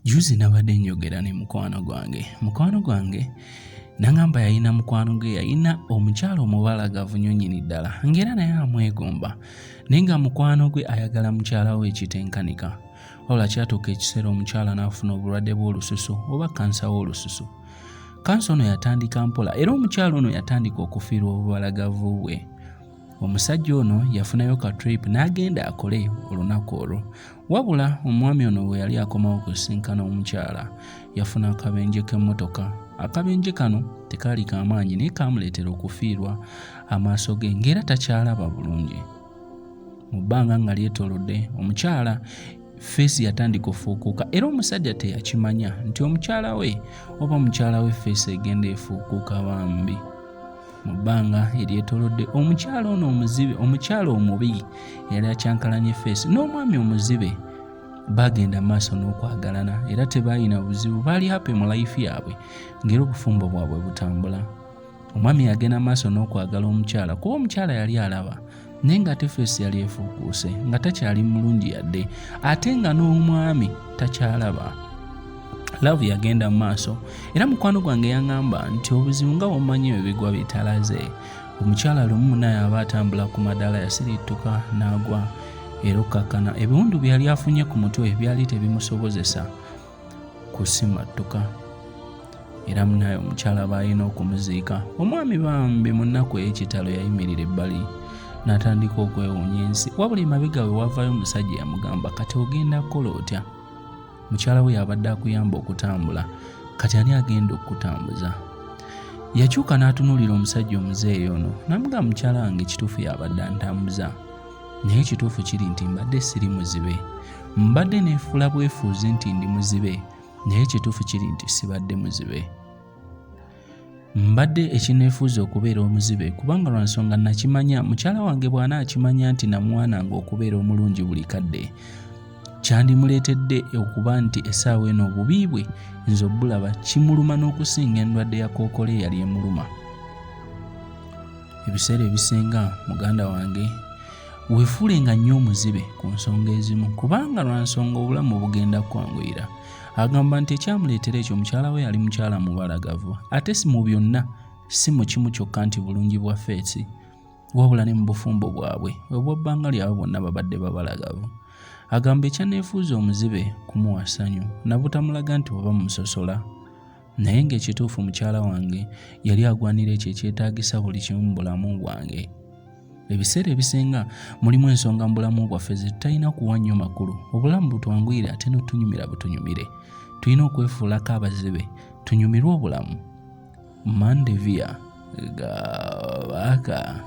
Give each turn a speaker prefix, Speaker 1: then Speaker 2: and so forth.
Speaker 1: Juzi nabadde njogera ne mukwano gwange nangamba yalina mukwano gwe yalina omukyala omubalagavu nnyo nnyini ddala ng'era naye amwegomba naye nga mukwano gwe ayagala mukyala we ekitenkanika. Wabula kyatuuka ekiseera omukyala n'afuna obulwadde bw'olususu oba kansa w'olususu. Kansa ono yatandika mpola era omukyala ono yatandika okufiirwa obubalagavu bwe. Omusajja ono yafunayo ka trip n'agenda akole olunaku olwo. Wabula omwami ono bwe yali akomawo kusisinkana omukyala yafuna akabenje k'emmotoka. Akabenje kano tekaali k'amaanyi naye kaamuleetera okufiirwa amaaso ge ng'era takyalaba bulungi. Mu bbanga nga lyetoolodde omukyala feesi yatandika ofuukuuka era omusajja teyakimanya nti omukyala we feesi egenda efuukuuka bambi. Mu bbanga eryetoolodde omukyala ono omukyala omubi yali akyankalanye feesi n'omwami omuzibe bagenda maaso n'okwagalana era tebaayina buzibu, baali happy mu life yaabwe ng'era obufumbo bwabwe butambula. Omwami yagenda maaso n'okwagala omukyala kuba omukyala yali alaba naye ng'ate feesi yali efuukuuse nga takyali mulungi yadde ate nga n'omwami takyalaba. Love yagenda mu maaso era mukwano gwange yaŋŋamba nti obuzibu nga bw'omanyi bwe bigwa bitalaze. Omukyala lumu naye aba atambula ku madaala yasirittuka n'agwa era okkakkana ebiwundu bye yali afunye ku mutwe byali tebimusobozesa kusimattuka era munaye omukyala baalina okumuziika. Omwami bambi mu nnaku ey'ekitalo yayimirira ebbali n'atandika okwewuunya ensi wabula emabega we wavaayo omusajja yamugamba kati ogenda kukola otya? Mukyala we yabadde akuyamba okutambula kati ani agenda okutambuza? Yakyuka n'atunuulira omusajja omuzeeyi ono n'amugamba mukyala wange ekituufu yabadde antambuza naye ekituufu kiri nti mbadde siri muzibe, mbadde neefuula bwefuuzi nti ndi muzibe naye ekituufu kiri nti sibadde muzibe. Mbadde ekineefuuza okubeera omuzibe kubanga lwa nsonga nakimanya mukyala wange bw'anaakimanya nti namwananga okubeera omulungi buli kadde kyandimuleetedde okuba nti essaawa eno obubi bwe nze obulaba kimuluma n'okusinga endwadde ya kookolo eyali emuluma. Ebiseera ebisinga muganda wange weefuulenga nnyo omuzibe ku nsonga ezimu kubanga lwa nsonga obulamu bugenda kwanguyira. Agamba nti ekyamuleetera ekyo mukyala we yali mukyala mubalagavu ate si mu byonna, si mu kimu kyokka nti bulungi bwa feesi wabula ne mu bufumbo bwabwe obw'ebbanga lyabwe bonna babadde babalagavu. Agamba ekyaneefuuza omuzibe kumuwa ssanyu nabutamulaga nti oba musosola naye ng'ekituufu mukyala wange yali agwanira ekyo ekyetaagisa buli kimu mu bulamu bwange. Ebiseera ebisinga mulimu ensonga mu bulamu bwaffe ze tutalina kuwa nnyo makulu. Obulamu butwanguyire ate n'otunyumira butunyumire. Tulina okwefuulako abazibe tunyumirwe obulamu. Mandevia Gabaka.